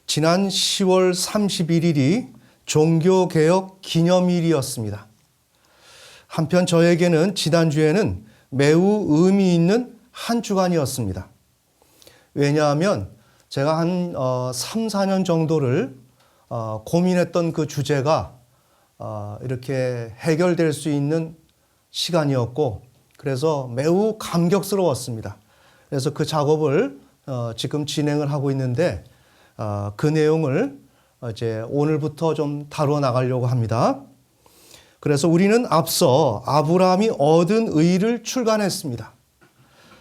지난 10월 31일이 종교개혁 기념일이었습니다. 한편 저에게는 지난주에는 매우 의미 있는 한 주간이었습니다. 왜냐하면 제가 한 3, 4년 정도를 고민했던 그 주제가 이렇게 해결될 수 있는 시간이었고, 그래서 매우 감격스러웠습니다. 그래서 그 작업을 지금 진행을 하고 있는데 그 내용을 이제 오늘부터 좀 다루어 나가려고 합니다. 그래서 우리는 앞서 아브라함이 얻은 의를 출간했습니다.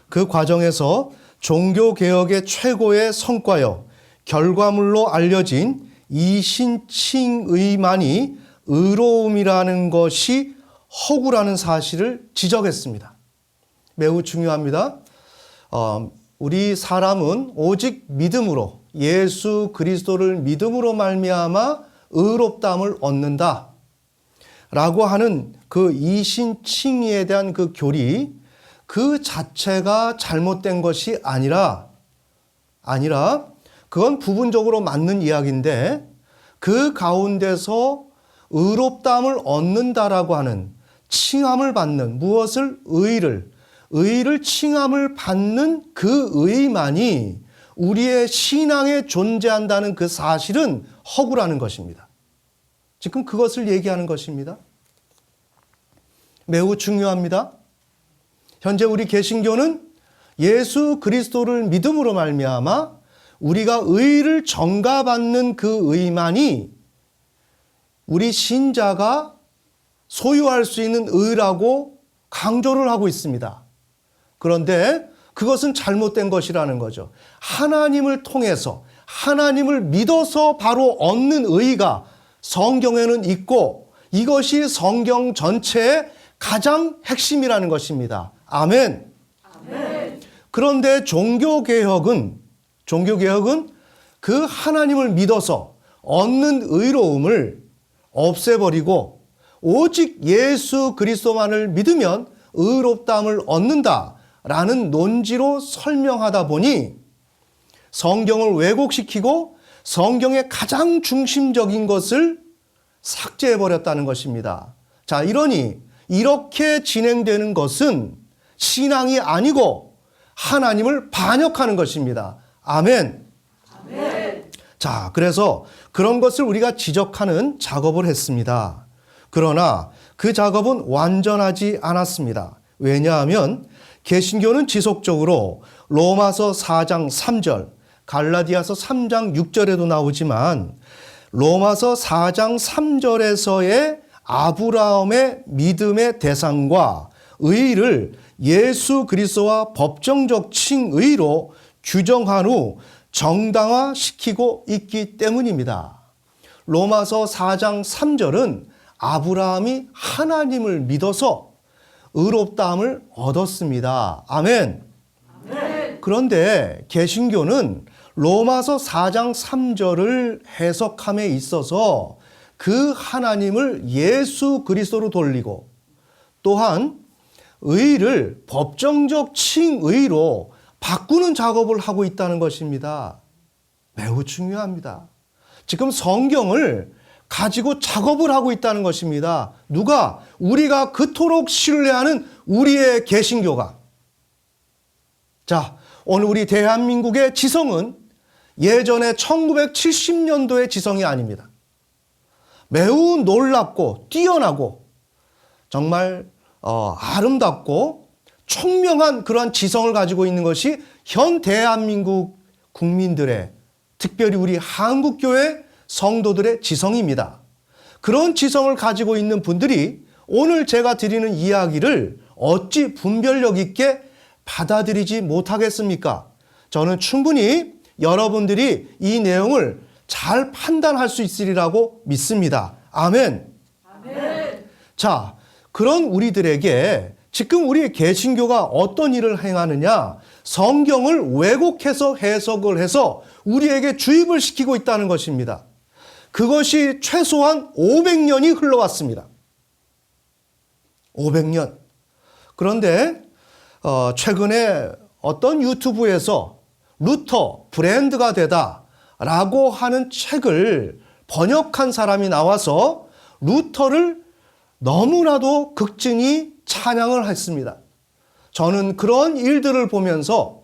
그 과정에서 종교개혁의 최고의 성과여 결과물로 알려진 이신칭의만이 의로움이라는 것이 허구라는 사실을 지적했습니다. 매우 중요합니다. 우리 사람은 오직 믿음으로, 예수 그리스도를 믿음으로 말미암아 의롭다함을 얻는다 라고 하는 그 이신칭의에 대한 그 교리, 그 자체가 잘못된 것이 아니라 그건 부분적으로 맞는 이야기인데, 그 가운데서 의롭다함을 얻는다라고 하는 칭함을 받는, 무엇을? 의를 칭함을 받는 그 의만이 우리의 신앙에 존재한다는 그 사실은 허구라는 것입니다. 지금 그것을 얘기하는 것입니다. 매우 중요합니다. 현재 우리 개신교는 예수 그리스도를 믿음으로 말미암아 우리가 의를 전가받는 그 의만이 우리 신자가 소유할 수 있는 의라고 강조를 하고 있습니다. 그런데 그것은 잘못된 것이라는 거죠. 하나님을 통해서, 하나님을 믿어서 바로 얻는 의가 성경에는 있고, 이것이 성경 전체의 가장 핵심이라는 것입니다. 아멘. 그런데 종교개혁은 그 하나님을 믿어서 얻는 의로움을 없애버리고 오직 예수 그리스도만을 믿으면 의롭다함을 얻는다라는 논지로 설명하다 보니 성경을 왜곡시키고 성경의 가장 중심적인 것을 삭제해버렸다는 것입니다. 자, 이렇게 진행되는 것은 신앙이 아니고 하나님을 반역하는 것입니다. 아멘. 자, 그래서 그런 것을 우리가 지적하는 작업을 했습니다. 그러나 그 작업은 완전하지 않았습니다. 왜냐하면 개신교는 지속적으로 로마서 4장 3절, 갈라디아서 3장 6절에도 나오지만 로마서 4장 3절에서의 아브라함의 믿음의 대상과 의를 예수 그리스도와 법정적 칭의로 규정한 후 정당화시키고 있기 때문입니다. 로마서 4장 3절은 아브라함이 하나님을 믿어서 의롭다함을 얻었습니다. 아멘. 그런데 개신교는 로마서 4장 3절을 해석함에 있어서 그 하나님을 예수 그리스도로 돌리고, 또한 의를 법정적 칭의로 바꾸는 작업을 하고 있다는 것입니다. 매우 중요합니다. 지금 성경을 가지고 작업을 하고 있다는 것입니다. 누가? 우리가 그토록 신뢰하는 우리의 개신교가. 자, 오늘 우리 대한민국의 지성은 예전에 1970년도의 지성이 아닙니다. 매우 놀랍고 뛰어나고 정말 아름답고 총명한 그러한 지성을 가지고 있는 것이 현 대한민국 국민들의, 특별히 우리 한국교회 성도들의 지성입니다. 그런 지성을 가지고 있는 분들이 오늘 제가 드리는 이야기를 어찌 분별력 있게 받아들이지 못하겠습니까? 저는 충분히 여러분들이 이 내용을 잘 판단할 수 있으리라고 믿습니다. 아멘. 자, 그런 우리들에게 지금 우리 개신교가 어떤 일을 행하느냐? 성경을 왜곡해서 해석을 해서 우리에게 주입을 시키고 있다는 것입니다. 그것이 최소한 500년이 흘러왔습니다. 500년. 그런데 최근에 어떤 유튜브에서 루터 브랜드가 되다라고 하는 책을 번역한 사람이 나와서 루터를 너무나도 극진히 찬양을 했습니다. 저는 그런 일들을 보면서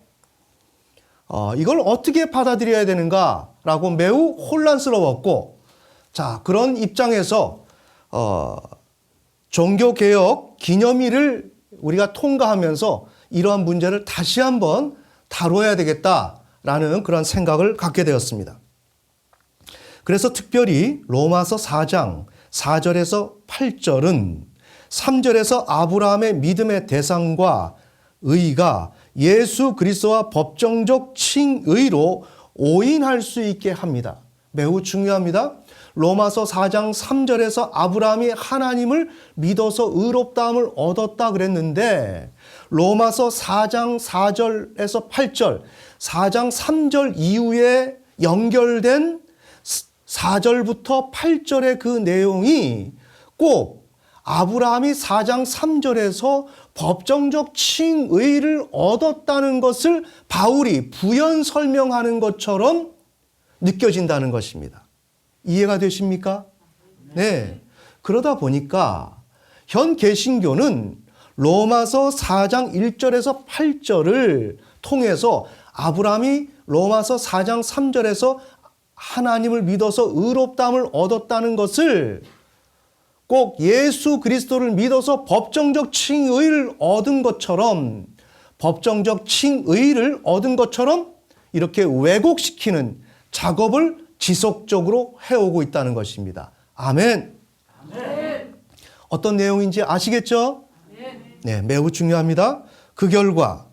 이걸 어떻게 받아들여야 되는가라고 매우 혼란스러웠고, 자, 그런 입장에서 종교개혁 기념일을 우리가 통과하면서 이러한 문제를 다시 한번 다뤄야 되겠다라는 그런 생각을 갖게 되었습니다. 그래서 특별히 로마서 4장 4절에서 8절은 3절에서 아브라함의 믿음의 대상과 의가 예수 그리스도와 법정적 칭의로 오인할 수 있게 합니다. 매우 중요합니다. 로마서 4장 3절에서 아브라함이 하나님을 믿어서 의롭다함을 얻었다 그랬는데, 로마서 4장 4절에서 8절, 4장 3절 이후에 연결된 4절부터 8절의 그 내용이 꼭 아브라함이 4장 3절에서 법정적 칭의를 얻었다는 것을 바울이 부연 설명하는 것처럼 느껴진다는 것입니다. 이해가 되십니까? 네. 그러다 보니까 현 개신교는 로마서 4장 1절에서 8절을 통해서 아브라함이 로마서 4장 3절에서 하나님을 믿어서 의롭다함을 얻었다는 것을 꼭 예수 그리스도를 믿어서 법정적 칭의를 얻은 것처럼, 법정적 칭의를 얻은 것처럼 이렇게 왜곡시키는 작업을 지속적으로 해오고 있다는 것입니다. 아멘. 아멘. 어떤 내용인지 아시겠죠? 네, 매우 중요합니다. 그 결과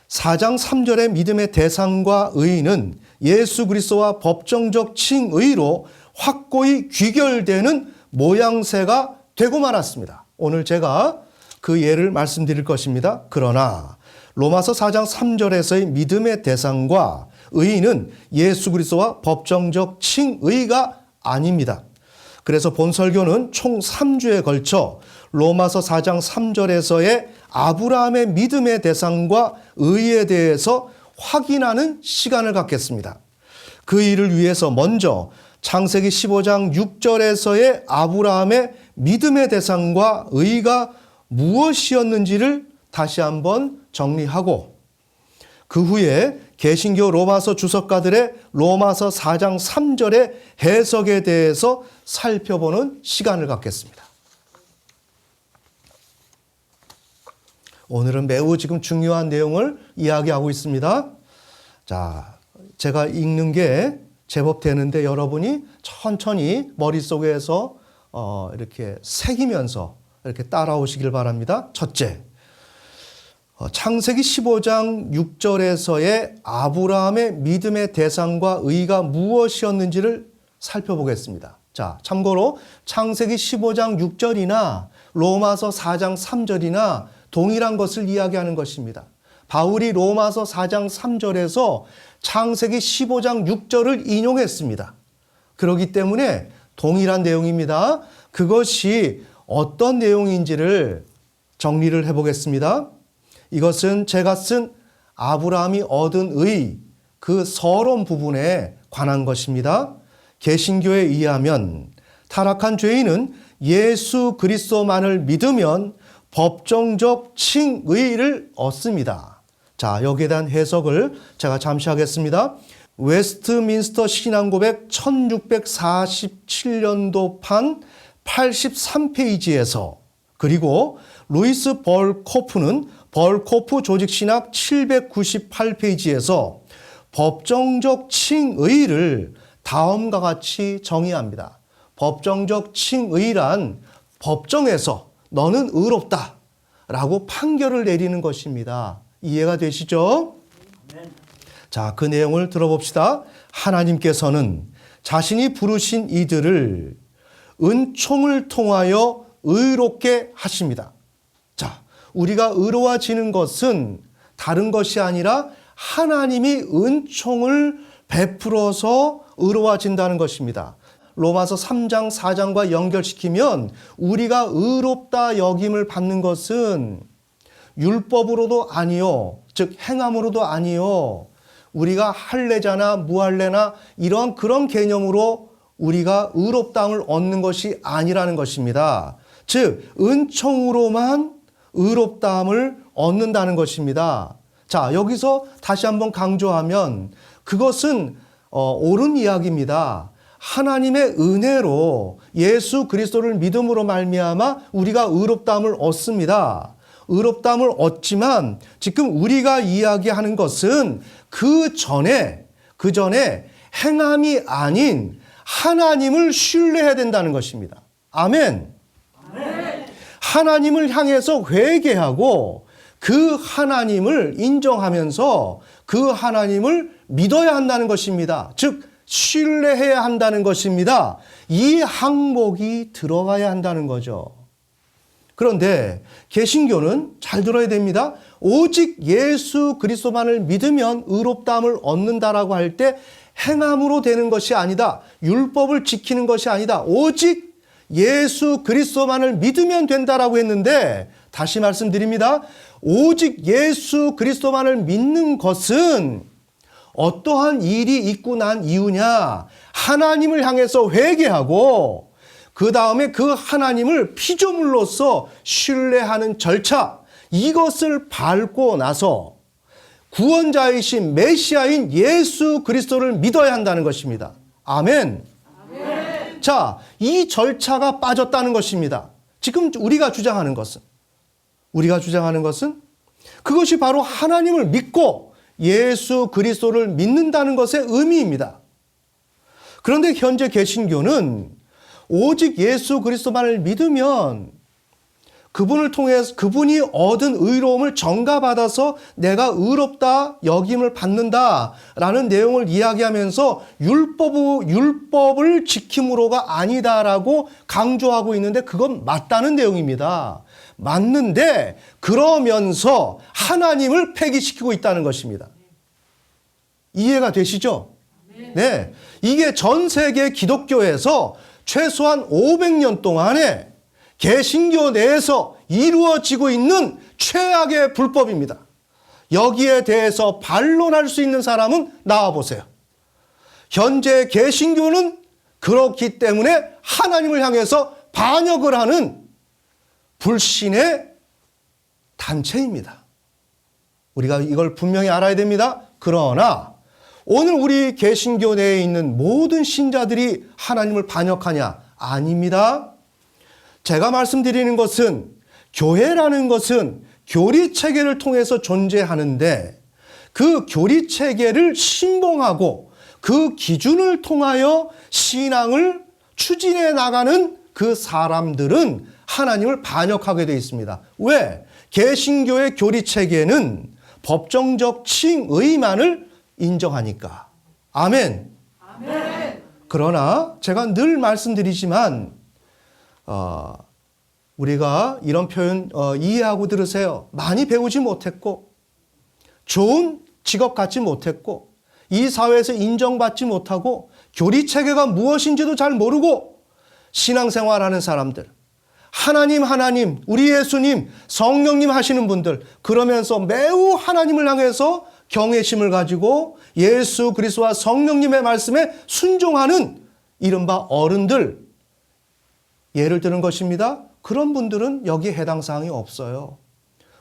4장 3절의 믿음의 대상과 의의는 예수 그리스도와 법정적 칭의로 확고히 귀결되는 모양새가 되고 말았습니다. 오늘 제가 그 예를 말씀드릴 것입니다. 그러나 로마서 4장 3절에서의 믿음의 대상과 의의는 예수 그리스도와 법정적 칭의가 아닙니다. 그래서 본 설교는 총 3주에 걸쳐 로마서 4장 3절에서의 아브라함의 믿음의 대상과 의의에 대해서 확인하는 시간을 갖겠습니다. 그 일을 위해서 먼저 창세기 15장 6절에서의 아브라함의 믿음의 대상과 의의가 무엇이었는지를 다시 한번 정리하고, 그 후에 개신교 로마서 주석가들의 로마서 4장 3절의 해석에 대해서 살펴보는 시간을 갖겠습니다. 오늘은 매우 지금 중요한 내용을 이야기하고 있습니다. 자, 제가 읽는 게 제법 되는데 여러분이 천천히 머릿속에서 이렇게 새기면서 이렇게 따라오시길 바랍니다. 첫째, 창세기 15장 6절에서의 아브라함의 믿음의 대상과 의의가 무엇이었는지를 살펴보겠습니다. 자, 참고로 창세기 15장 6절이나 로마서 4장 3절이나 동일한 것을 이야기하는 것입니다. 바울이 로마서 4장 3절에서 창세기 15장 6절을 인용했습니다. 그렇기 때문에 동일한 내용입니다. 그것이 어떤 내용인지를 정리를 해보겠습니다. 이것은 제가 쓴 아브라함이 얻은 의, 그 서론 부분에 관한 것입니다. 개신교에 의하면 타락한 죄인은 예수 그리스도만을 믿으면 법정적 칭의를 얻습니다. 자, 여기에 대한 해석을 제가 잠시 하겠습니다. 웨스트민스터 신앙고백 1647년도판 83페이지에서, 그리고 루이스 벌코프는 벌코프 조직신학 798페이지에서 법정적 칭의를 다음과 같이 정의합니다. 법정적 칭의란 법정에서 너는 의롭다 라고 판결을 내리는 것입니다. 이해가 되시죠? 자, 그 내용을 들어봅시다. 하나님께서는 자신이 부르신 이들을 은총을 통하여 의롭게 하십니다. 자, 우리가 의로워지는 것은 다른 것이 아니라 하나님이 은총을 베풀어서 의로워진다는 것입니다. 로마서 3장 4장과 연결시키면 우리가 의롭다 여김을 받는 것은 율법으로도 아니요, 즉 행함으로도 아니요, 우리가 할례자나 무할례나 이런 그런 개념으로 우리가 의롭다함을 얻는 것이 아니라는 것입니다. 즉 은총으로만 의롭다함을 얻는다는 것입니다. 자, 여기서 다시 한번 강조하면 그것은 옳은 이야기입니다. 하나님의 은혜로 예수 그리스도를 믿음으로 말미암아 우리가 의롭다함을 얻습니다. 의롭다함을 얻지만 지금 우리가 이야기하는 것은 그 전에 행함이 아닌 하나님을 신뢰해야 된다는 것입니다. 아멘. 하나님을 향해서 회개하고 그 하나님을 인정하면서 그 하나님을 믿어야 한다는 것입니다. 즉 신뢰해야 한다는 것입니다. 이 항목이 들어가야 한다는 거죠. 그런데 개신교는 잘 들어야 됩니다. 오직 예수 그리스도만을 믿으면 의롭다함을 얻는다라고 할 때 행함으로 되는 것이 아니다. 율법을 지키는 것이 아니다. 오직 예수 그리스도만을 믿으면 된다라고 했는데 다시 말씀드립니다. 오직 예수 그리스도만을 믿는 것은 어떠한 일이 있고 난 이유냐? 하나님을 향해서 회개하고 그 다음에 그 하나님을 피조물로서 신뢰하는 절차, 이것을 밟고 나서 구원자이신 메시아인 예수 그리스도를 믿어야 한다는 것입니다. 아멘. 아멘. 자, 이 절차가 빠졌다는 것입니다. 지금 우리가 주장하는 것은 그것이 바로 하나님을 믿고 예수 그리스도를 믿는다는 것의 의미입니다. 그런데 현재 개신교는 오직 예수 그리스도만을 믿으면 그분을 통해서 그분이 얻은 의로움을 전가받아서 내가 의롭다 여김을 받는다라는 내용을 이야기하면서 율법을 지킴으로가 아니다라고 강조하고 있는데 그건 맞다는 내용입니다. 맞는데 그러면서 하나님을 폐기시키고 있다는 것입니다. 이해가 되시죠? 네. 이게 전 세계 기독교에서 최소한 500년 동안에 개신교 내에서 이루어지고 있는 최악의 불법입니다. 여기에 대해서 반론할 수 있는 사람은 나와보세요. 현재 개신교는 그렇기 때문에 하나님을 향해서 반역을 하는 불신의 단체입니다. 우리가 이걸 분명히 알아야 됩니다. 그러나 오늘 우리 개신교 내에 있는 모든 신자들이 하나님을 반역하냐? 아닙니다. 제가 말씀드리는 것은 교회라는 것은 교리체계를 통해서 존재하는데 그 교리체계를 신봉하고 그 기준을 통하여 신앙을 추진해 나가는 그 사람들은 하나님을 반역하게 되어 있습니다. 왜? 개신교의 교리체계는 법정적 칭의만을 인정하니까. 아멘. 아멘. 그러나 제가 늘 말씀드리지만 우리가 이런 표현 이해하고 들으세요. 많이 배우지 못했고 좋은 직업 갖지 못했고 이 사회에서 인정받지 못하고 교리체계가 무엇인지도 잘 모르고 신앙생활하는 사람들, 하나님, 우리 예수님, 성령님 하시는 분들, 그러면서 매우 하나님을 향해서 경외심을 가지고 예수 그리스도와 성령님의 말씀에 순종하는 이른바 어른들, 예를 드는 것입니다. 그런 분들은 여기에 해당 사항이 없어요.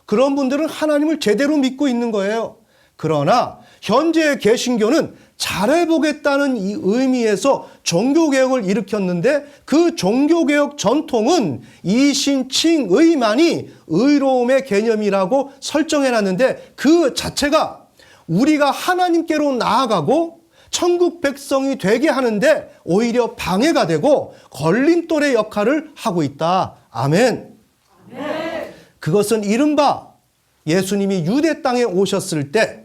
그런 분들은 하나님을 제대로 믿고 있는 거예요. 그러나 현재의 개신교는 잘해보겠다는 이 의미에서 종교개혁을 일으켰는데 그 종교개혁 전통은 이신칭의만이 의로움의 개념이라고 설정해놨는데 그 자체가 우리가 하나님께로 나아가고 천국 백성이 되게 하는데 오히려 방해가 되고 걸림돌의 역할을 하고 있다. 아멘. 아멘. 그것은 이른바 예수님이 유대 땅에 오셨을 때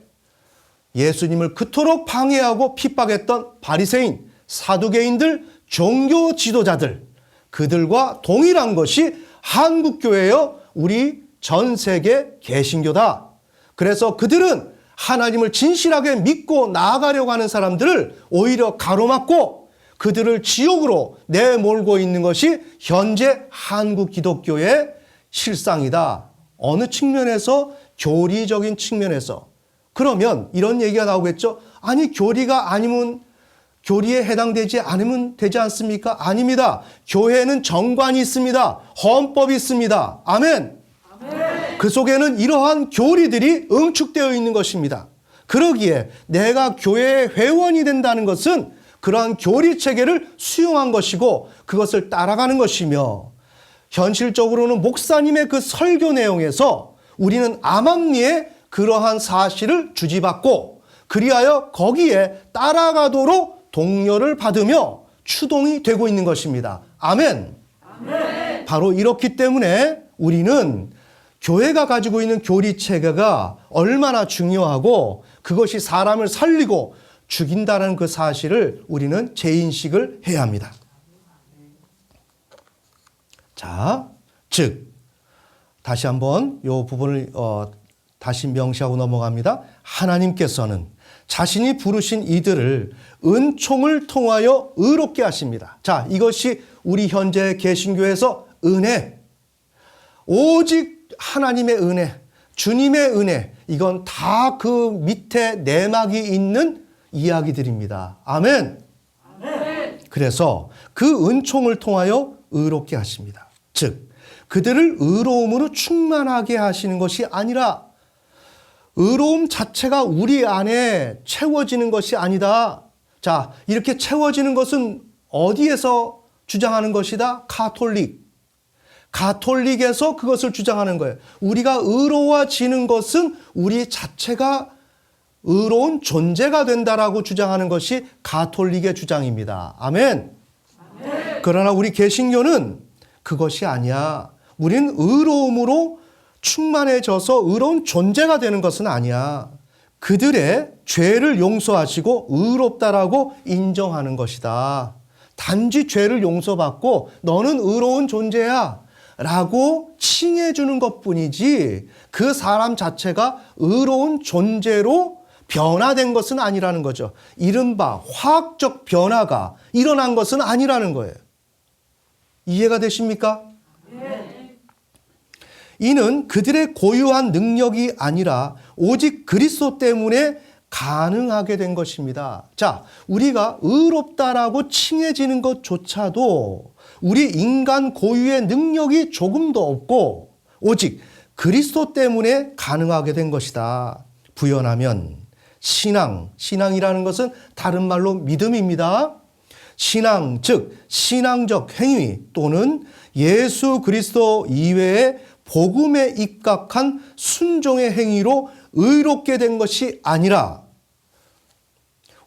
예수님을 그토록 방해하고 핍박했던 바리새인, 사두개인들, 종교 지도자들, 그들과 동일한 것이 한국교회여 우리 전 세계 개신교다. 그래서 그들은 하나님을 진실하게 믿고 나아가려고 하는 사람들을 오히려 가로막고 그들을 지옥으로 내몰고 있는 것이 현재 한국 기독교의 실상이다. 어느 측면에서? 교리적인 측면에서. 그러면 이런 얘기가 나오겠죠. 아니, 교리가 아니면 교리에 해당되지 않으면 되지 않습니까? 아닙니다. 교회는 정관이 있습니다. 헌법이 있습니다. 아멘. 그 속에는 이러한 교리들이 응축되어 있는 것입니다. 그러기에 내가 교회의 회원이 된다는 것은 그러한 교리 체계를 수용한 것이고 그것을 따라가는 것이며, 현실적으로는 목사님의 그 설교 내용에서 우리는 암암리에 그러한 사실을 주지받고 그리하여 거기에 따라가도록 독려를 받으며 추동이 되고 있는 것입니다. 아멘. 아멘. 바로 이렇기 때문에 우리는 교회가 가지고 있는 교리 체계가 얼마나 중요하고 그것이 사람을 살리고 죽인다는 그 사실을 우리는 재인식을 해야 합니다. 자, 즉 다시 한번 이 부분을 다시 명시하고 넘어갑니다. 하나님께서는 자신이 부르신 이들을 은총을 통하여 의롭게 하십니다. 자, 이것이 우리 현재 개신교에서 은혜, 오직 하나님의 은혜, 주님의 은혜, 이건 다 그 밑에 내막이 있는 이야기들입니다. 아멘. 아멘. 그래서 그 은총을 통하여 의롭게 하십니다. 즉, 그들을 의로움으로 충만하게 하시는 것이 아니라 의로움 자체가 우리 안에 채워지는 것이 아니다. 자, 이렇게 채워지는 것은 어디에서 주장하는 것이다? 가톨릭에서 그것을 주장하는 거예요. 우리가 의로워지는 것은 우리 자체가 의로운 존재가 된다라고 주장하는 것이 가톨릭의 주장입니다. 아멘. 아멘. 그러나 우리 개신교는 그것이 아니야. 우리는 의로움으로 충만해져서 의로운 존재가 되는 것은 아니야. 그들의 죄를 용서하시고 의롭다라고 인정하는 것이다. 단지 죄를 용서받고 너는 의로운 존재야 라고 칭해주는 것뿐이지 그 사람 자체가 의로운 존재로 변화된 것은 아니라는 거죠. 이른바 화학적 변화가 일어난 것은 아니라는 거예요. 이해가 되십니까? 네. 이는 그들의 고유한 능력이 아니라 오직 그리스도 때문에 가능하게 된 것입니다. 자, 우리가 의롭다라고 칭해지는 것조차도 우리 인간 고유의 능력이 조금도 없고 오직 그리스도 때문에 가능하게 된 것이다. 부연하면 신앙이라는 것은 다른 말로 믿음입니다. 신앙, 즉 신앙적 행위 또는 예수 그리스도 이외의 복음에 입각한 순종의 행위로 의롭게 된 것이 아니라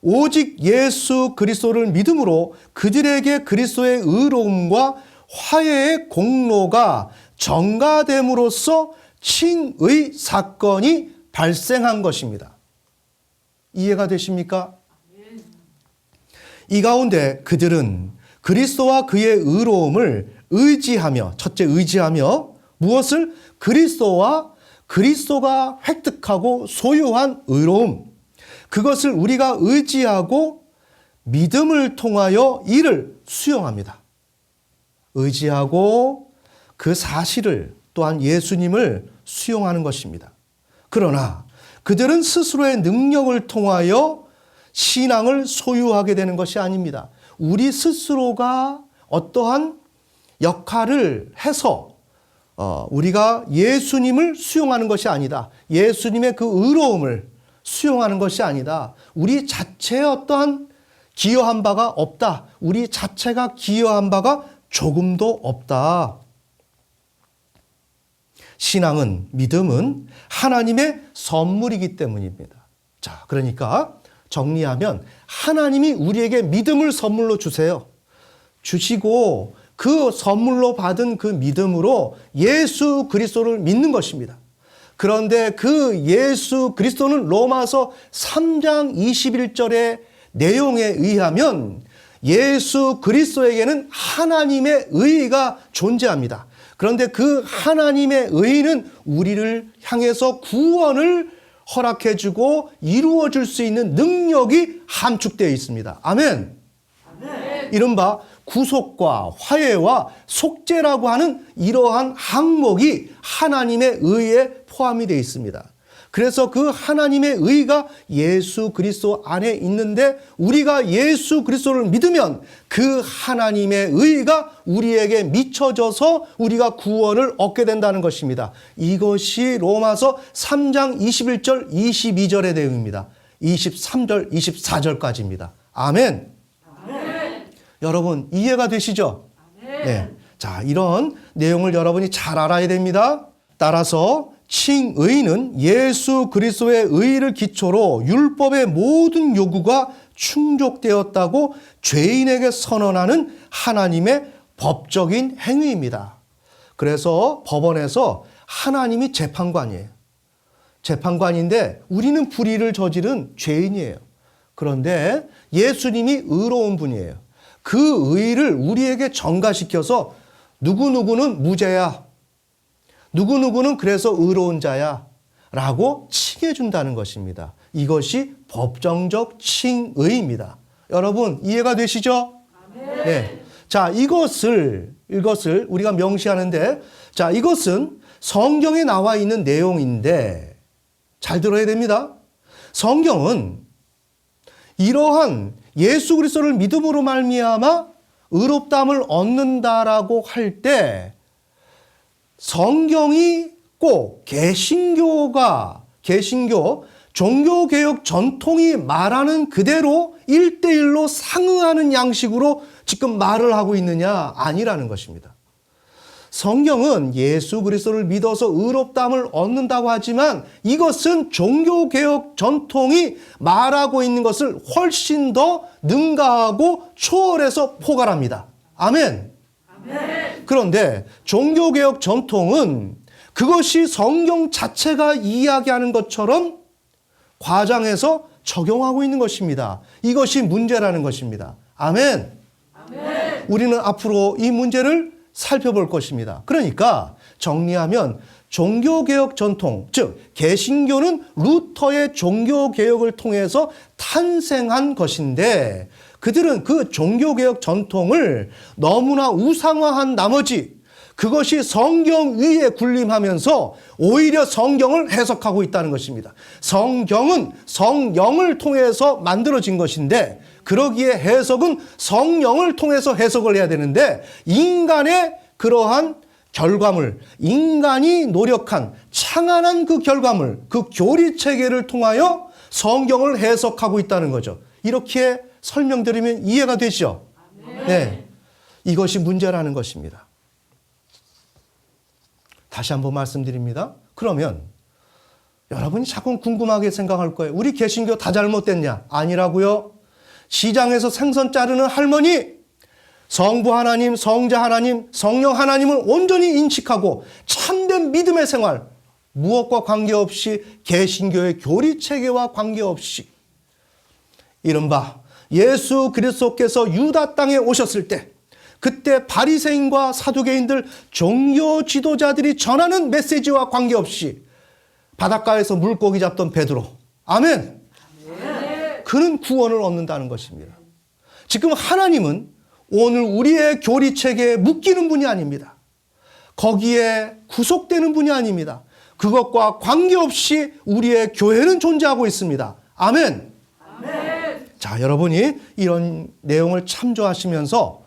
오직 예수 그리스도를 믿음으로 그들에게 그리스도의 의로움과 화해의 공로가 전가됨으로써 칭의 사건이 발생한 것입니다. 이해가 되십니까? 이 가운데 그들은 그리스도와 그의 의로움을 의지하며, 첫째 의지하며 무엇을? 그리스도가 획득하고 소유한 의로움, 그것을 우리가 의지하고 믿음을 통하여 이를 수용합니다. 의지하고 그 사실을 또한 예수님을 수용하는 것입니다. 그러나 그들은 스스로의 능력을 통하여 신앙을 소유하게 되는 것이 아닙니다. 우리 스스로가 어떠한 역할을 해서 우리가 예수님을 수용하는 것이 아니다. 예수님의 그 의로움을 수용하는 것이 아니다. 우리 자체에 어떠한 기여한 바가 없다. 우리 자체가 기여한 바가 조금도 없다. 신앙은, 믿음은 하나님의 선물이기 때문입니다. 자, 그러니까 정리하면 하나님이 우리에게 믿음을 선물로 주세요. 주시고 그 선물로 받은 그 믿음으로 예수 그리스도를 믿는 것입니다. 그런데 그 예수 그리스도는 로마서 3장 21절의 내용에 의하면 예수 그리스도에게는 하나님의 의가 존재합니다. 그런데 그 하나님의 의는 우리를 향해서 구원을 허락해주고 이루어질 수 있는 능력이 함축되어 있습니다. 아멘. 아멘. 이른바 구속과 화해와 속죄라고 하는 이러한 항목이 하나님의 의에 포함이 되어 있습니다. 그래서 그 하나님의 의가 예수 그리스도 안에 있는데 우리가 예수 그리스도를 믿으면 그 하나님의 의가 우리에게 미쳐져서 우리가 구원을 얻게 된다는 것입니다. 이것이 로마서 3장 21절 22절의 내용입니다. 23절 24절까지입니다. 아멘. 아멘. 여러분 이해가 되시죠? 아멘. 네. 자, 이런 내용을 여러분이 잘 알아야 됩니다. 따라서 칭의는 예수 그리스도의 의를 기초로 율법의 모든 요구가 충족되었다고 죄인에게 선언하는 하나님의 법적인 행위입니다. 그래서 법원에서 하나님이 재판관이에요. 재판관인데 우리는 불의를 저지른 죄인이에요. 그런데 예수님이 의로운 분이에요. 그 의를 우리에게 전가시켜서 누구누구는 무죄야. 누구누구는 그래서 의로운 자야 라고 칭해준다는 것입니다. 이것이 법정적 칭의입니다. 여러분 이해가 되시죠? 네. 자, 이것을 우리가 명시하는데, 자, 이것은 성경에 나와 있는 내용인데 잘 들어야 됩니다. 성경은 이러한 예수 그리스도를 믿음으로 말미암아 의롭다함을 얻는다라고 할 때 성경이 꼭 개신교 종교개혁 전통이 말하는 그대로 1:1로 상응하는 양식으로 지금 말을 하고 있느냐? 아니라는 것입니다. 성경은 예수 그리스도를 믿어서 의롭다함을 얻는다고 하지만 이것은 종교개혁 전통이 말하고 있는 것을 훨씬 더 능가하고 초월해서 포괄합니다. 아멘. 그런데 종교개혁 전통은 그것이 성경 자체가 이야기하는 것처럼 과장해서 적용하고 있는 것입니다. 이것이 문제라는 것입니다. 아멘. 아멘. 우리는 앞으로 이 문제를 살펴볼 것입니다. 그러니까 정리하면 종교개혁 전통, 즉 개신교는 루터의 종교개혁을 통해서 탄생한 것인데 그들은 그 종교개혁 전통을 너무나 우상화한 나머지 그것이 성경 위에 군림하면서 오히려 성경을 해석하고 있다는 것입니다. 성경은 성령을 통해서 만들어진 것인데 그러기에 해석은 성령을 통해서 해석을 해야 되는데 인간의 그러한 결과물, 인간이 노력한 창안한 그 결과물, 그 교리체계를 통하여 성경을 해석하고 있다는 거죠. 이렇게 설명드리면 이해가 되시죠? 네. 이것이 문제라는 것입니다. 다시 한번 말씀드립니다. 그러면 여러분이 자꾸 궁금하게 생각할 거예요. 우리 개신교 다 잘못됐냐? 아니라고요. 시장에서 생선 자르는 할머니, 성부 하나님, 성자 하나님, 성령 하나님을 온전히 인식하고 참된 믿음의 생활, 무엇과 관계없이 개신교의 교리체계와 관계없이 이른바 예수 그리스도께서 유다 땅에 오셨을 때 그때 바리새인과 사두개인들 종교 지도자들이 전하는 메시지와 관계없이 바닷가에서 물고기 잡던 베드로, 아멘. 그는 구원을 얻는다는 것입니다. 지금 하나님은 오늘 우리의 교리체계에 묶이는 분이 아닙니다. 거기에 구속되는 분이 아닙니다. 그것과 관계없이 우리의 교회는 존재하고 있습니다. 아멘. 자, 여러분이 이런 내용을 참조하시면서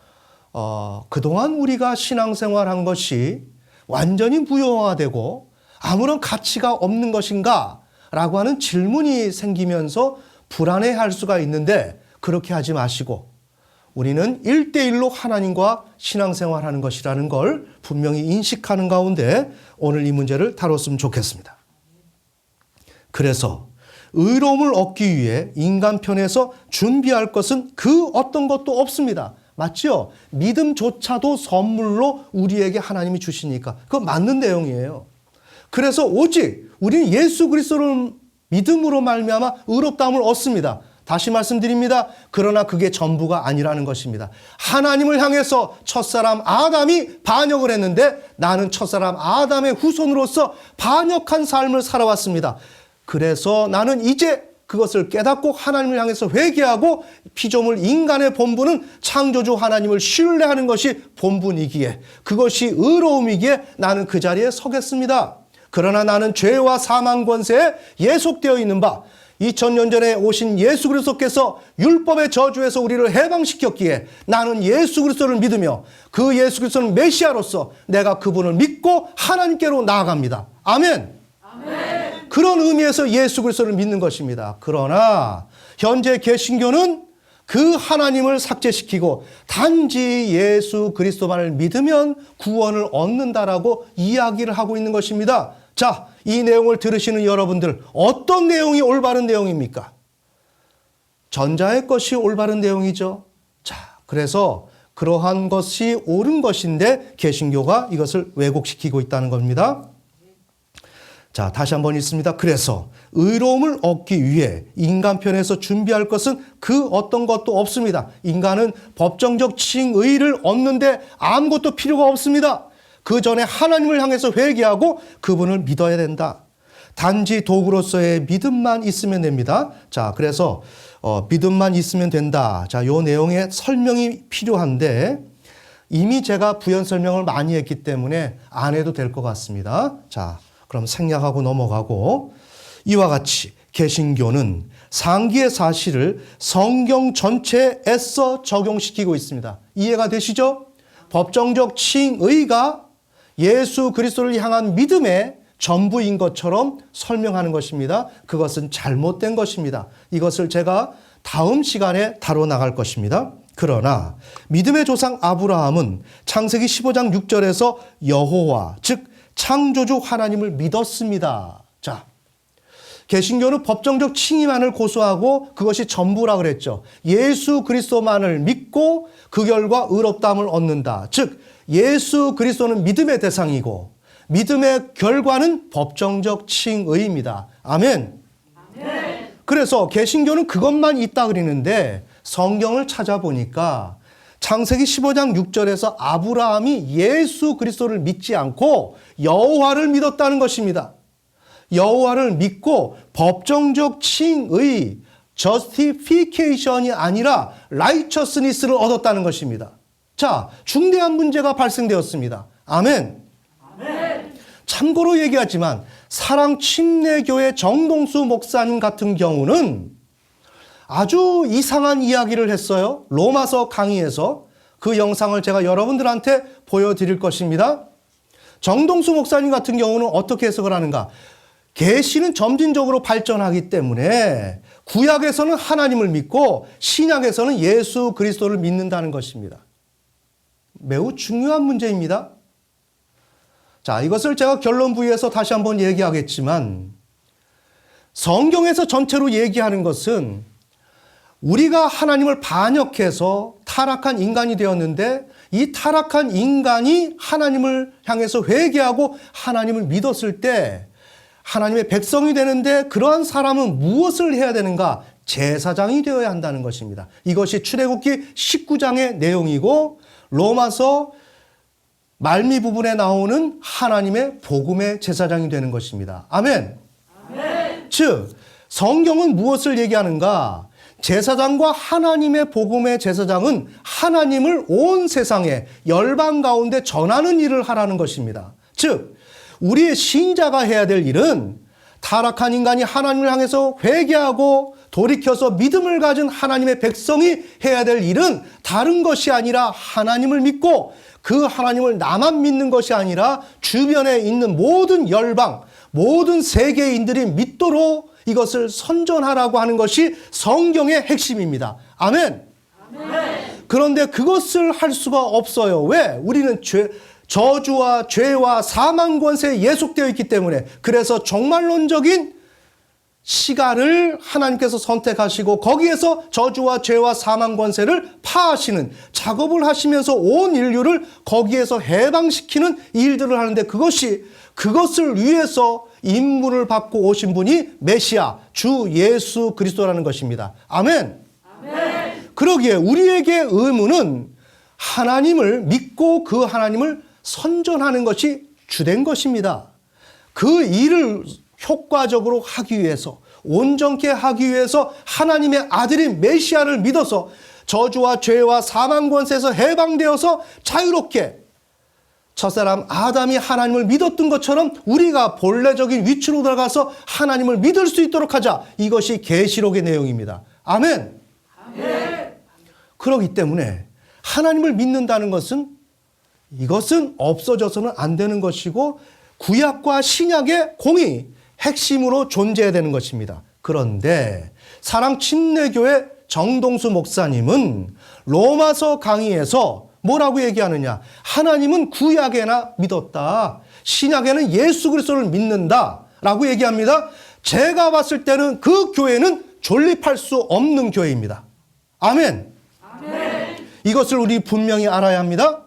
그동안 우리가 신앙생활한 것이 완전히 무효화되고 아무런 가치가 없는 것인가? 라고 하는 질문이 생기면서 불안해할 수가 있는데 그렇게 하지 마시고 우리는 1:1로 하나님과 신앙생활하는 것이라는 걸 분명히 인식하는 가운데 오늘 이 문제를 다뤘으면 좋겠습니다. 그래서 의로움을 얻기 위해 인간 편에서 준비할 것은 그 어떤 것도 없습니다. 맞죠? 믿음조차도 선물로 우리에게 하나님이 주시니까 그거 맞는 내용이에요. 그래서 오직 우리는 예수 그리스도를 믿음으로 말미암아 의롭다함을 얻습니다. 다시 말씀드립니다. 그러나 그게 전부가 아니라는 것입니다. 하나님을 향해서 첫사람 아담이 반역을 했는데 나는 첫사람 아담의 후손으로서 반역한 삶을 살아왔습니다. 그래서 나는 이제 그것을 깨닫고 하나님을 향해서 회개하고 피조물 인간의 본분은 창조주 하나님을 신뢰하는 것이 본분이기에, 그것이 의로움이기에 나는 그 자리에 서겠습니다. 그러나 나는 죄와 사망 권세에 예속되어 있는 바 2000년 전에 오신 예수 그리스도께서 율법의 저주에서 우리를 해방시켰기에 나는 예수 그리스도를 믿으며 그 예수 그리스도는 메시아로서 내가 그분을 믿고 하나님께로 나아갑니다. 아멘. 아멘. 그런 의미에서 예수 그리스도를 믿는 것입니다. 그러나 현재 개신교는 그 하나님을 삭제시키고 단지 예수 그리스도만을 믿으면 구원을 얻는다라고 이야기를 하고 있는 것입니다. 자, 이 내용을 들으시는 여러분들, 어떤 내용이 올바른 내용입니까? 전자의 것이 올바른 내용이죠. 자, 그래서 그러한 것이 옳은 것인데 개신교가 이것을 왜곡시키고 있다는 겁니다. 자, 다시 한번 읽습니다. 그래서 의로움을 얻기 위해 인간편에서 준비할 것은 그 어떤 것도 없습니다. 인간은 법정적 칭의를 얻는데 아무것도 필요가 없습니다. 그 전에 하나님을 향해서 회개하고 그분을 믿어야 된다. 단지 도구로서의 믿음만 있으면 됩니다. 자, 그래서 믿음만 있으면 된다. 자, 요 내용의 설명이 필요한데 이미 제가 부연 설명을 많이 했기 때문에 안 해도 될 것 같습니다. 자, 그럼 생략하고 넘어가고, 이와 같이 개신교는 상기의 사실을 성경 전체에 애써 적용시키고 있습니다. 이해가 되시죠? 법정적 칭의가 예수 그리스도를 향한 믿음의 전부인 것처럼 설명하는 것입니다. 그것은 잘못된 것입니다. 이것을 제가 다음 시간에 다뤄나갈 것입니다. 그러나 믿음의 조상 아브라함은 창세기 15장 6절에서 여호와, 즉 창조주 하나님을 믿었습니다. 자, 개신교는 법정적 칭의만을 고수하고 그것이 전부라 그랬죠. 예수 그리스도만을 믿고 그 결과 의롭다함을 얻는다. 즉 예수 그리스도는 믿음의 대상이고 믿음의 결과는 법정적 칭의입니다. 아멘. 아멘. 그래서 개신교는 그것만 있다 그러는데 성경을 찾아보니까 창세기 15장 6절에서 아브라함이 예수 그리스도를 믿지 않고 여호와를 믿었다는 것입니다. 여호와를 믿고 법정적 칭의, justification이 아니라 righteousness를 얻었다는 것입니다. 자, 중대한 문제가 발생되었습니다. 아멘. 아멘. 참고로 얘기하지만 사랑 침례교회 정동수 목사님 같은 경우는 아주 이상한 이야기를 했어요. 로마서 강의에서. 그 영상을 제가 여러분들한테 보여드릴 것입니다. 정동수 목사님 같은 경우는 어떻게 해석을 하는가? 계시는 점진적으로 발전하기 때문에 구약에서는 하나님을 믿고 신약에서는 예수 그리스도를 믿는다는 것입니다. 매우 중요한 문제입니다. 자, 이것을 제가 결론 부위에서 다시 한번 얘기하겠지만 성경에서 전체로 얘기하는 것은 우리가 하나님을 반역해서 타락한 인간이 되었는데 이 타락한 인간이 하나님을 향해서 회개하고 하나님을 믿었을 때 하나님의 백성이 되는데 그러한 사람은 무엇을 해야 되는가? 제사장이 되어야 한다는 것입니다. 이것이 출애굽기 19장의 내용이고 로마서 말미 부분에 나오는 하나님의 복음의 제사장이 되는 것입니다. 아멘. 아멘. 즉 성경은 무엇을 얘기하는가? 제사장과 하나님의 복음의 제사장은 하나님을 온 세상에 열방 가운데 전하는 일을 하라는 것입니다. 즉 우리의 신자가 해야 될 일은 타락한 인간이 하나님을 향해서 회개하고 돌이켜서 믿음을 가진 하나님의 백성이 해야 될 일은 다른 것이 아니라 하나님을 믿고 그 하나님을 나만 믿는 것이 아니라 주변에 있는 모든 열방, 모든 세계인들이 믿도록 이것을 선전하라고 하는 것이 성경의 핵심입니다. 아멘. 아멘. 그런데 그것을 할 수가 없어요. 왜? 우리는 저주와 죄와 사망 권세에 예속되어 있기 때문에. 그래서 종말론적인 시간을 하나님께서 선택하시고 거기에서 저주와 죄와 사망 권세를 파하시는 작업을 하시면서 온 인류를 거기에서 해방시키는 일들을 하는데 그것을 위해서 임무를 받고 오신 분이 메시아 주 예수 그리스도라는 것입니다. 아멘. 아멘. 그러기에 우리에게 의무는 하나님을 믿고 그 하나님을 선전하는 것이 주된 것입니다. 그 일을 효과적으로 하기 위해서, 온전케 하기 위해서 하나님의 아들인 메시아를 믿어서 저주와 죄와 사망 권세에서 해방되어서 자유롭게 첫사람 아담이 하나님을 믿었던 것처럼 우리가 본래적인 위치로 들어가서 하나님을 믿을 수 있도록 하자. 이것이 계시록의 내용입니다. 아멘. 아멘. 그렇기 때문에 하나님을 믿는다는 것은 이것은 없어져서는 안 되는 것이고 구약과 신약의 공이 핵심으로 존재해야 되는 것입니다. 그런데 사랑 침례교회 정동수 목사님은 로마서 강의에서 뭐라고 얘기하느냐? 하나님은 구약에나 믿었다. 신약에는 예수 그리스도를 믿는다라고 얘기합니다. 제가 봤을 때는 그 교회는 존립할 수 없는 교회입니다. 아멘. 아멘. 이것을 우리 분명히 알아야 합니다.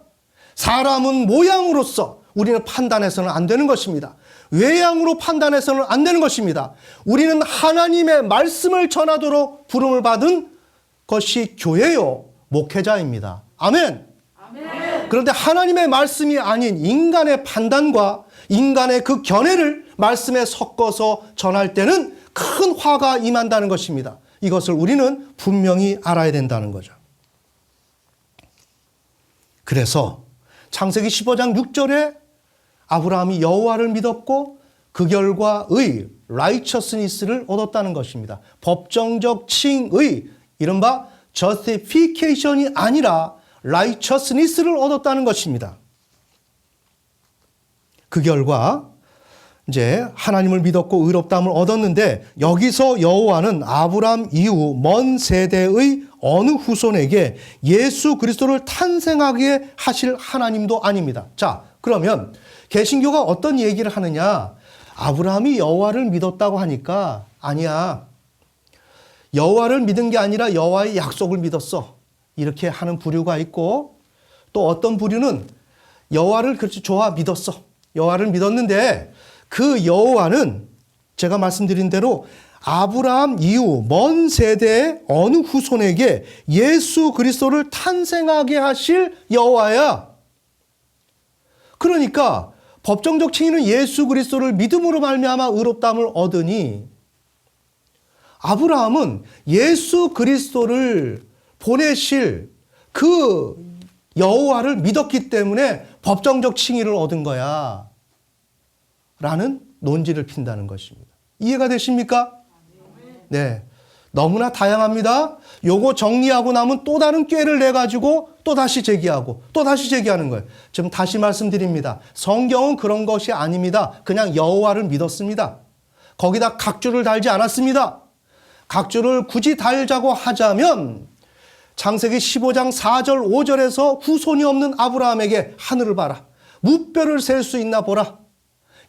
사람은 모양으로서 우리는 판단해서는 안 되는 것입니다. 외양으로 판단해서는 안 되는 것입니다. 우리는 하나님의 말씀을 전하도록 부름을 받은 것이 교회요, 목회자입니다. 아멘. 아멘. 그런데 하나님의 말씀이 아닌 인간의 판단과 인간의 그 견해를 말씀에 섞어서 전할 때는 큰 화가 임한다는 것입니다. 이것을 우리는 분명히 알아야 된다는 거죠. 그래서 창세기 15장 6절에 아브라함이 여호와를 믿었고 그 결과 의, righteousness를 얻었다는 것입니다. 법정적 칭의, 이른바 justification이 아니라 righteousness를 얻었다는 것입니다. 그 결과 이제 하나님을 믿었고 의롭다함을 얻었는데 여기서 여호와는 아브라함 이후 먼 세대의 어느 후손에게 예수 그리스도를 탄생하게 하실 하나님도 아닙니다. 자, 그러면 개신교가 어떤 얘기를 하느냐? 아브라함이 여호와를 믿었다고 하니까 아니야. 여호와를 믿은 게 아니라 여호와의 약속을 믿었어. 이렇게 하는 부류가 있고 또 어떤 부류는 여호와를 그렇지 좋아 믿었어. 여호와를 믿었는데 그 여호와는 제가 말씀드린 대로 아브라함 이후 먼 세대의 어느 후손에게 예수 그리스도를 탄생하게 하실 여호와야. 그러니까 법정적 칭의는 예수 그리스도를 믿음으로 말미암아 의롭다함을 얻으니 아브라함은 예수 그리스도를 보내실 그 여호와를 믿었기 때문에 법정적 칭의를 얻은 거야 라는 논지를 핀다는 것입니다. 이해가 되십니까? 네. 너무나 다양합니다. 요거 정리하고 나면 또 다른 꾀를 내가지고 또 다시 제기하고 또 다시 제기하는 거예요. 지금 다시 말씀드립니다. 성경은 그런 것이 아닙니다. 그냥 여호와를 믿었습니다. 거기다 각주를 달지 않았습니다. 각주를 굳이 달자고 하자면 창세기 15장 4절 5절에서 후손이 없는 아브라함에게 하늘을 봐라. 무뼈를 셀 수 있나 보라.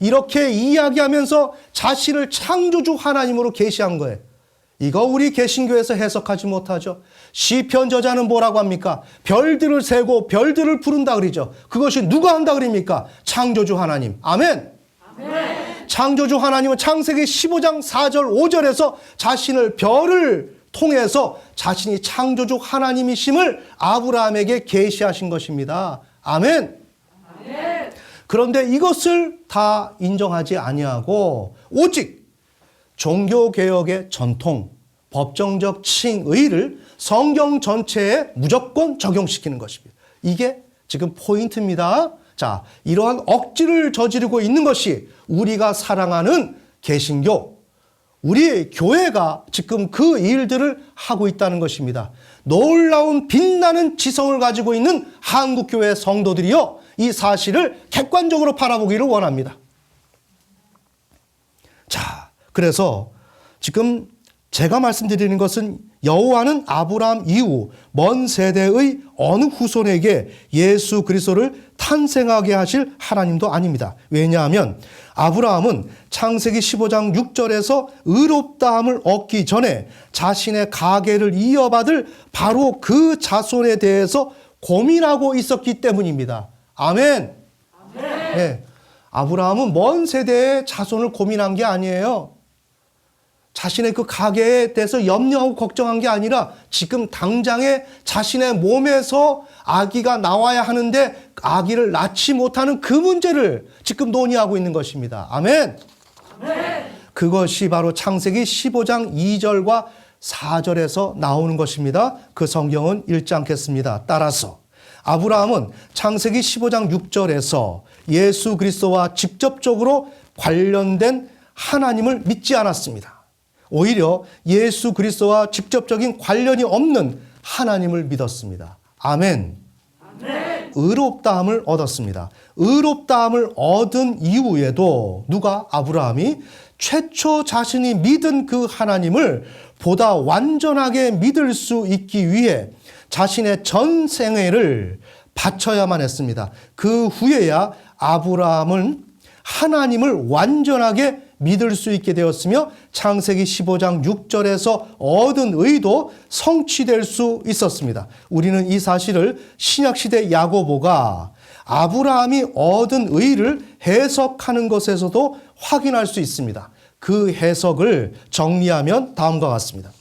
이렇게 이야기하면서 자신을 창조주 하나님으로 계시한 거예요. 이거 우리 개신교에서 해석하지 못하죠. 시편 저자는 뭐라고 합니까? 별들을 세고 별들을 부른다 그러죠. 그것이 누가 한다 그럽니까? 창조주 하나님. 아멘. 아멘. 창조주 하나님은 창세기 15장 4절 5절에서 자신을 별을 통해서 자신이 창조주 하나님이심을 아브라함에게 계시하신 것입니다. 아멘. 아멘. 그런데 이것을 다 인정하지 아니하고 오직 종교개혁의 전통, 법정적 칭의를 성경 전체에 무조건 적용시키는 것입니다. 이게 지금 포인트입니다. 자, 이러한 억지를 저지르고 있는 것이 우리가 사랑하는 개신교, 우리 교회가 지금 그 일들을 하고 있다는 것입니다. 놀라운 빛나는 지성을 가지고 있는 한국교회 성도들이요, 이 사실을 객관적으로 바라보기를 원합니다. 자, 그래서 지금 제가 말씀드리는 것은 여호와는 아브라함 이후 먼 세대의 어느 후손에게 예수 그리스도를 탄생하게 하실 하나님도 아닙니다. 왜냐하면 아브라함은 창세기 15장 6절에서 의롭다함을 얻기 전에 자신의 가계를 이어받을 바로 그 자손에 대해서 고민하고 있었기 때문입니다. 아멘. 아멘. 네. 아브라함은 먼 세대의 자손을 고민한 게 아니에요. 자신의 그 가계에 대해서 염려하고 걱정한 게 아니라 지금 당장에 자신의 몸에서 아기가 나와야 하는데 아기를 낳지 못하는 그 문제를 지금 논의하고 있는 것입니다. 아멘. 아멘. 그것이 바로 창세기 15장 2절과 4절에서 나오는 것입니다. 그 성경은 읽지 않겠습니다. 따라서 아브라함은 창세기 15장 6절에서 예수 그리스도와 직접적으로 관련된 하나님을 믿지 않았습니다. 오히려 예수 그리스도와 직접적인 관련이 없는 하나님을 믿었습니다. 아멘. 의롭다함을 얻었습니다. 의롭다함을 얻은 이후에도 누가? 아브라함이 최초 자신이 믿은 그 하나님을 보다 완전하게 믿을 수 있기 위해 자신의 전 생애를 바쳐야만 했습니다. 그 후에야 아브라함은 하나님을 완전하게 믿을 수 있게 되었으며 창세기 15장 6절에서 얻은 의도 성취될 수 있었습니다. 우리는 이 사실을 신약시대 야고보가 아브라함이 얻은 의를 해석하는 것에서도 확인할 수 있습니다. 그 해석을 정리하면 다음과 같습니다.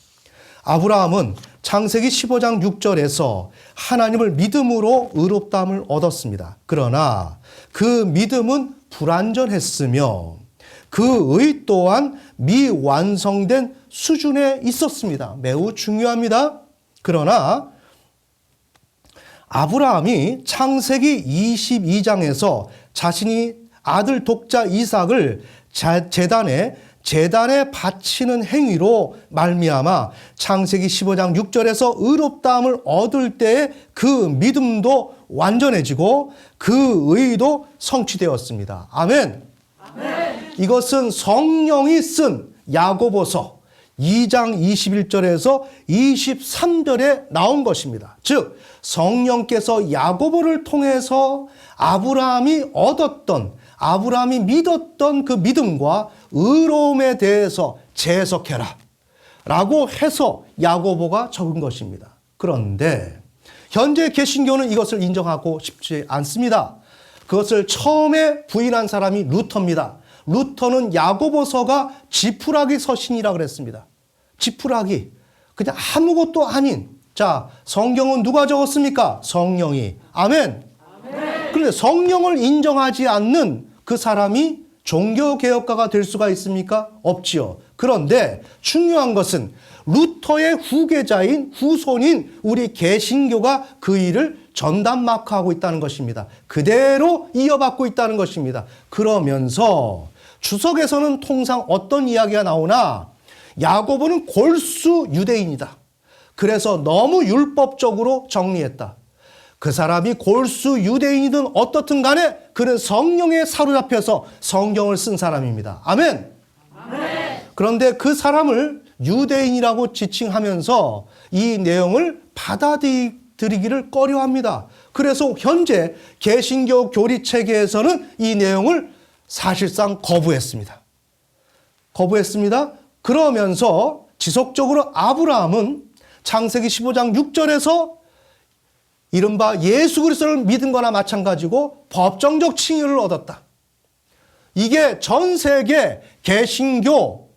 아브라함은 창세기 15장 6절에서 하나님을 믿음으로 의롭다함을 얻었습니다. 그러나 그 믿음은 불완전했으며 그 의 또한 미완성된 수준에 있었습니다. 매우 중요합니다. 그러나 아브라함이 창세기 22장에서 자신이 아들 독자 이삭을 제단에 바치는 행위로 말미암아 창세기 15장 6절에서 의롭다함을 얻을 때의 그 믿음도 완전해지고 그 의도 성취되었습니다. 아멘. 이것은 성령이 쓴 야고보서 2장 21절에서 23절에 나온 것입니다. 즉 성령께서 야고보를 통해서 아브라함이 얻었던, 아브라함이 믿었던 그 믿음과 의로움에 대해서 재해석해라 라고 해서 야고보가 적은 것입니다. 그런데 현재 개신교는 이것을 인정하고 싶지 않습니다. 그것을 처음에 부인한 사람이 루터입니다. 루터는 야고보서가 지푸라기 서신이라 그랬습니다. 지푸라기, 그냥 아무것도 아닌. 자, 성경은 누가 적었습니까? 성령이. 아멘. 그런데 성령을 인정하지 않는 그 사람이 종교개혁가가 될 수가 있습니까? 없지요. 그런데 중요한 것은 루터의 후계자인 후손인 우리 개신교가 그 일을 전담마크하고 있다는 것입니다. 그대로 이어받고 있다는 것입니다. 그러면서 주석에서는 통상 어떤 이야기가 나오나 야고보는 골수 유대인이다. 그래서 너무 율법적으로 정리했다. 그 사람이 골수 유대인이든 어떻든 간에 그는 성령에 사로잡혀서 성경을 쓴 사람입니다. 아멘. 그런데 그 사람을 유대인이라고 지칭하면서 이 내용을 받아들이기를 꺼려합니다. 그래서 현재 개신교 교리체계에서는 이 내용을 사실상 거부했습니다. 그러면서 지속적으로 아브라함은 창세기 15장 6절에서 이른바 예수 그리스도를 믿은 거나 마찬가지고 법정적 칭의를 얻었다. 이게 전 세계 개신교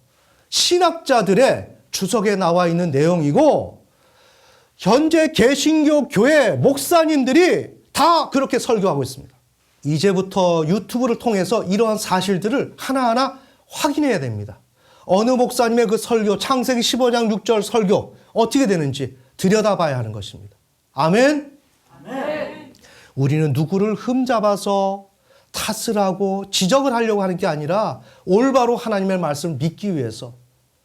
신학자들의 주석에 나와 있는 내용이고 현재 개신교 교회 목사님들이 다 그렇게 설교하고 있습니다. 이제부터 유튜브를 통해서 이러한 사실들을 하나하나 확인해야 됩니다. 어느 목사님의 그 설교, 창세기 15장 6절 설교 어떻게 되는지 들여다봐야 하는 것입니다. 아멘. 우리는 누구를 흠잡아서 탓을 하고 지적을 하려고 하는 게 아니라 올바로 하나님의 말씀을 믿기 위해서.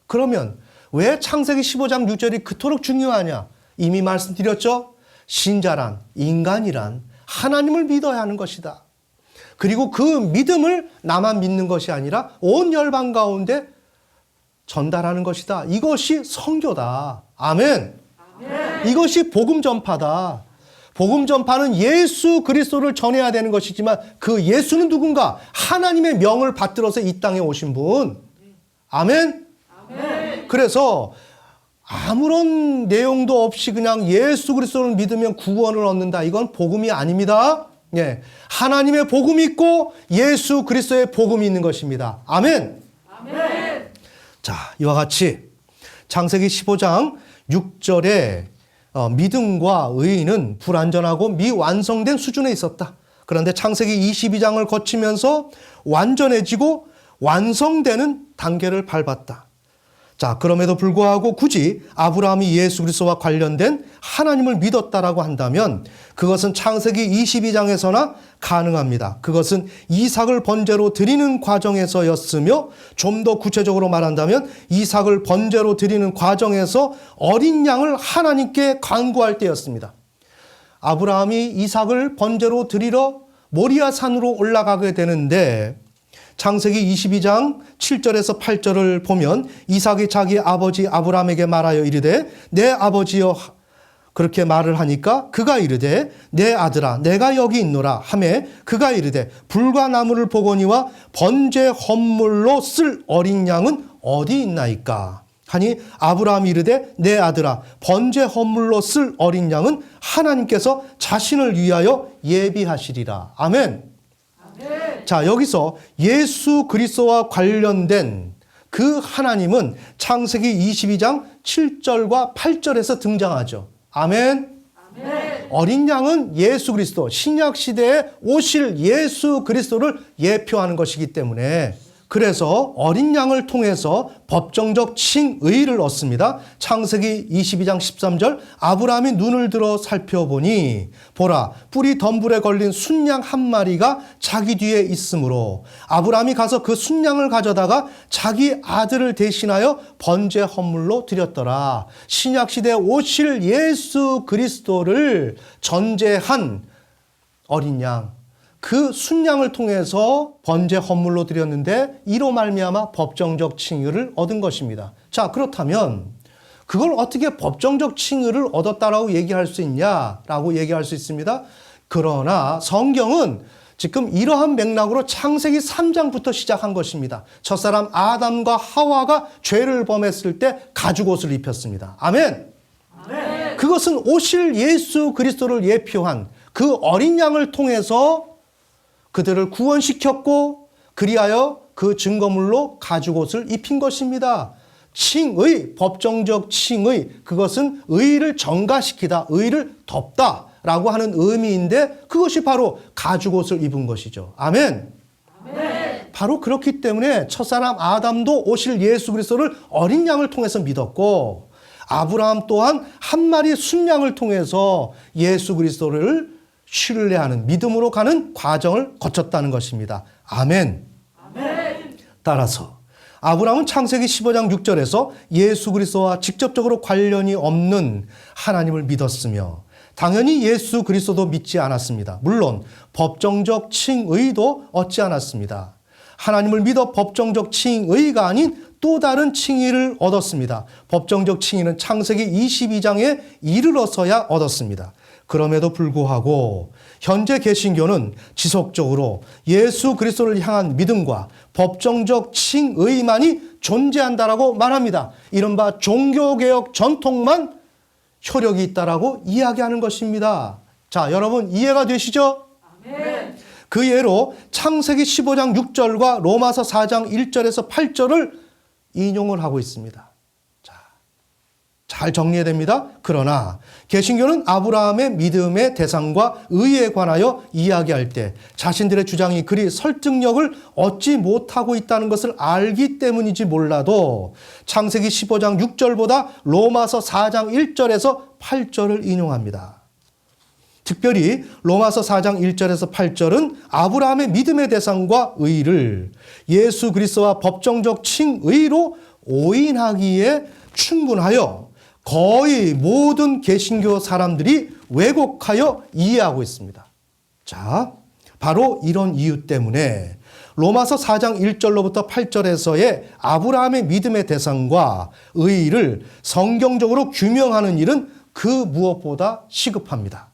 그러면 왜 창세기 15장 6절이 그토록 중요하냐? 이미 말씀드렸죠? 신자란, 인간이란 하나님을 믿어야 하는 것이다. 그리고 그 믿음을 나만 믿는 것이 아니라 온 열방 가운데 전달하는 것이다. 이것이 선교다. 아멘. 이것이 복음 전파다. 복음 전파는 예수 그리스도를 전해야 되는 것이지만 그 예수는 누군가? 하나님의 명을 받들어서 이 땅에 오신 분. 아멘. 그래서 아무런 내용도 없이 그냥 예수 그리스도를 믿으면 구원을 얻는다. 이건 복음이 아닙니다. 예. 하나님의 복음이 있고 예수 그리스도의 복음이 있는 것입니다. 아멘. 자, 이와 같이 창세기 15장 6절에 믿음과 의의는 불완전하고 미완성된 수준에 있었다. 그런데 창세기 22장을 거치면서 완전해지고 완성되는 단계를 밟았다. 자, 그럼에도 불구하고 굳이 아브라함이 예수 그리스도와 관련된 하나님을 믿었다라고 한다면 그것은 창세기 22장에서나 가능합니다. 그것은 이삭을 번제로 드리는 과정에서였으며 좀 더 구체적으로 말한다면 이삭을 번제로 드리는 과정에서 어린 양을 하나님께 간구할 때였습니다. 아브라함이 이삭을 번제로 드리러 모리아 산으로 올라가게 되는데 창세기 22장 7절에서 8절을 보면 이삭이 자기 아버지 아브라함에게 말하여 이르되 내 아버지여 그렇게 말을 하니까 그가 이르되 내 아들아 내가 여기 있노라 하매 그가 이르되 불과 나무를 보거니와 번제 헌물로 쓸 어린 양은 어디 있나이까 하니 아브라함이 이르되 내 아들아 번제 헌물로 쓸 어린 양은 하나님께서 자신을 위하여 예비하시리라. 아멘. 자, 여기서 예수 그리스도와 관련된 그 하나님은 창세기 22장 7절과 8절에서 등장하죠. 아멘. 아멘. 어린 양은 예수 그리스도, 신약 시대에 오실 예수 그리스도를 예표하는 것이기 때문에 그래서 어린 양을 통해서 법정적 칭의를 얻습니다. 창세기 22장 13절 아브라함이 눈을 들어 살펴보니 보라 뿔이 덤불에 걸린 순양 한 마리가 자기 뒤에 있으므로 아브라함이 가서 그 순양을 가져다가 자기 아들을 대신하여 번제 헌물로 드렸더라. 신약시대에 오실 예수 그리스도를 전제한 어린 양 그 순양을 통해서 번제 헌물로 드렸는데 이로 말미암아 법정적 칭의를 얻은 것입니다. 자, 그렇다면 그걸 어떻게 법정적 칭의를 얻었다라고 얘기할 수 있냐라고 얘기할 수 있습니다. 그러나 성경은 지금 이러한 맥락으로 창세기 3장부터 시작한 것입니다. 첫사람 아담과 하와가 죄를 범했을 때 가죽옷을 입혔습니다. 아멘. 아멘. 그것은 오실 예수 그리스도를 예표한 그 어린 양을 통해서 그들을 구원시켰고 그리하여 그 증거물로 가죽옷을 입힌 것입니다. 칭의, 법정적 칭의, 그것은 의를 전가시키다, 의를 덮다라고 하는 의미인데 그것이 바로 가죽옷을 입은 것이죠. 아멘. 아멘. 바로 그렇기 때문에 첫사람 아담도 오실 예수 그리스도를 어린 양을 통해서 믿었고 아브라함 또한 한 마리 순양을 통해서 예수 그리스도를 신뢰하는 믿음으로 가는 과정을 거쳤다는 것입니다. 아멘. 아멘. 따라서 아브라함은 창세기 15장 6절에서 예수 그리스도와 직접적으로 관련이 없는 하나님을 믿었으며 당연히 예수 그리스도도 믿지 않았습니다. 물론 법정적 칭의도 얻지 않았습니다. 하나님을 믿어 법정적 칭의가 아닌 또 다른 칭의를 얻었습니다. 법정적 칭의는 창세기 22장에 이르러서야 얻었습니다. 그럼에도 불구하고 현재 개신교는 지속적으로 예수 그리스도를 향한 믿음과 법정적 칭의만이 존재한다라고 말합니다. 이른바 종교개혁 전통만 효력이 있다라고 이야기하는 것입니다. 자, 여러분 이해가 되시죠? 아멘. 그 예로 창세기 15장 6절과 로마서 4장 1절에서 8절을 인용을 하고 있습니다. 잘 정리해야 됩니다. 그러나 개신교는 아브라함의 믿음의 대상과 의에 관하여 이야기할 때 자신들의 주장이 그리 설득력을 얻지 못하고 있다는 것을 알기 때문인지 몰라도 창세기 15장 6절보다 로마서 4장 1절에서 8절을 인용합니다. 특별히 로마서 4장 1절에서 8절은 아브라함의 믿음의 대상과 의를 예수 그리스도와 법정적 칭의로 오인하기에 충분하여 거의 모든 개신교 사람들이 왜곡하여 이해하고 있습니다. 자, 바로 이런 이유 때문에 로마서 4장 1절로부터 8절에서의 아브라함의 믿음의 대상과 의의를 성경적으로 규명하는 일은 그 무엇보다 시급합니다.